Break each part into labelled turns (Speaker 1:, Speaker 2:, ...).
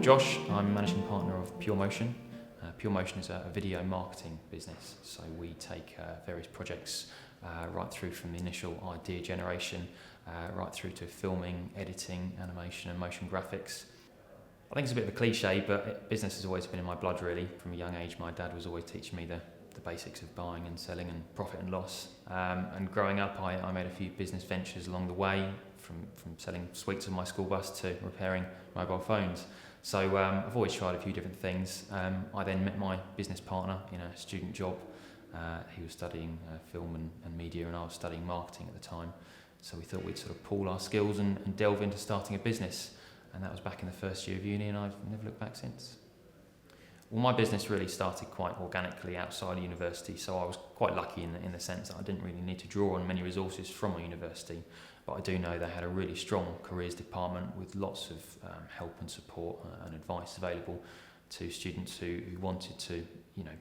Speaker 1: Josh. I'm managing partner of Pure Motion. Pure Motion is a video marketing business, so we take various projects right through from the initial idea generation right through to filming, editing, animation and motion graphics. I think it's a bit of a cliche, but business has always been in my blood really. From a young age my dad was always teaching me the basics of buying and selling and profit and loss. And growing up I made a few business ventures along the way, from selling sweets on my school bus to repairing mobile phones. So I've always tried a few different things. I then met my business partner in a student job. He was studying film and media and I was studying marketing at the time. So we thought we'd sort of pool our skills and delve into starting a business. And that was back in the first year of uni and I've never looked back since. Well, my business really started quite organically outside of university, so I was quite lucky in the sense that I didn't really need to draw on many resources from my university, but I do know they had a really strong careers department with lots of help and support and advice available to students who wanted to,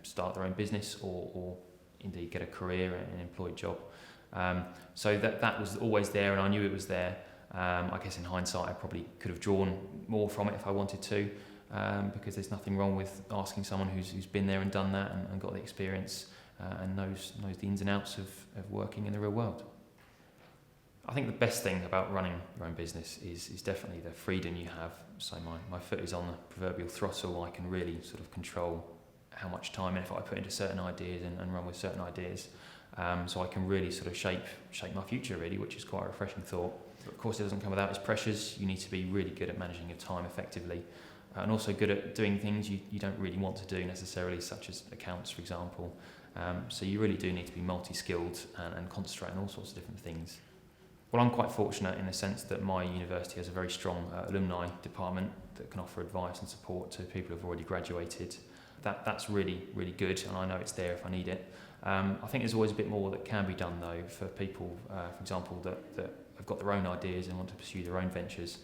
Speaker 1: start their own business or indeed get a career, an employed job. So that was always there, and I knew it was there. I guess in hindsight I probably could have drawn more from it if I wanted to. Because there's nothing wrong with asking someone who's been there and done that and got the experience and knows the ins and outs of working in the real world. I think the best thing about running your own business is definitely the freedom you have. So my foot is on the proverbial throttle. I can really sort of control how much time and effort I put into certain ideas and run with certain ideas. So I can really sort of shape my future really, which is quite a refreshing thought. But of course it doesn't come without its pressures. You need to be really good at managing your time effectively. And also good at doing things you don't really want to do necessarily, such as accounts, for example. So you really do need to be multi-skilled and concentrate on all sorts of different things. Well, I'm quite fortunate in the sense that my university has a very strong alumni department that can offer advice and support to people who've already graduated. That's really, really good, and I know it's there if I need it. I think there's always a bit more that can be done, though, for people, for example, that have got their own ideas and want to pursue their own ventures.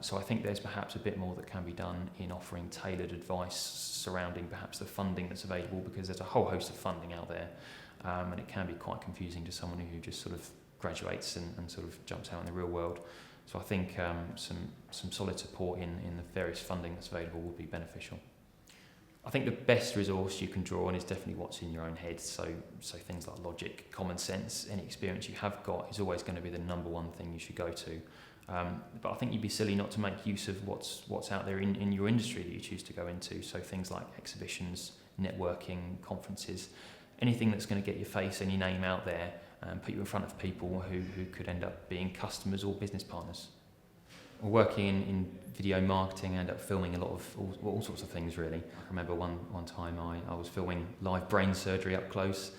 Speaker 1: So I think there's perhaps a bit more that can be done in offering tailored advice surrounding perhaps the funding that's available, because there's a whole host of funding out there, and it can be quite confusing to someone who just sort of graduates and sort of jumps out in the real world. So I think some solid support in the various funding that's available would be beneficial. I think the best resource you can draw on is definitely what's in your own head. So things like logic, common sense, any experience you have got is always going to be the number one thing you should go to. But I think you'd be silly not to make use of what's out there in your industry that you choose to go into. So things like exhibitions, networking, conferences, anything that's going to get your face and your name out there and put you in front of people who could end up being customers or business partners. Working in video marketing, I ended up filming a lot of all sorts of things really. I remember one time I was filming live brain surgery up close.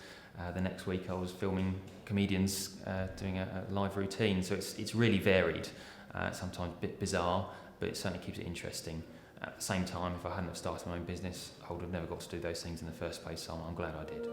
Speaker 1: The next week I was filming comedians doing a live routine, so it's really varied, sometimes a bit bizarre, but it certainly keeps it interesting. At the same time, if I hadn't have started my own business, I would have never got to do those things in the first place, so I'm glad I did.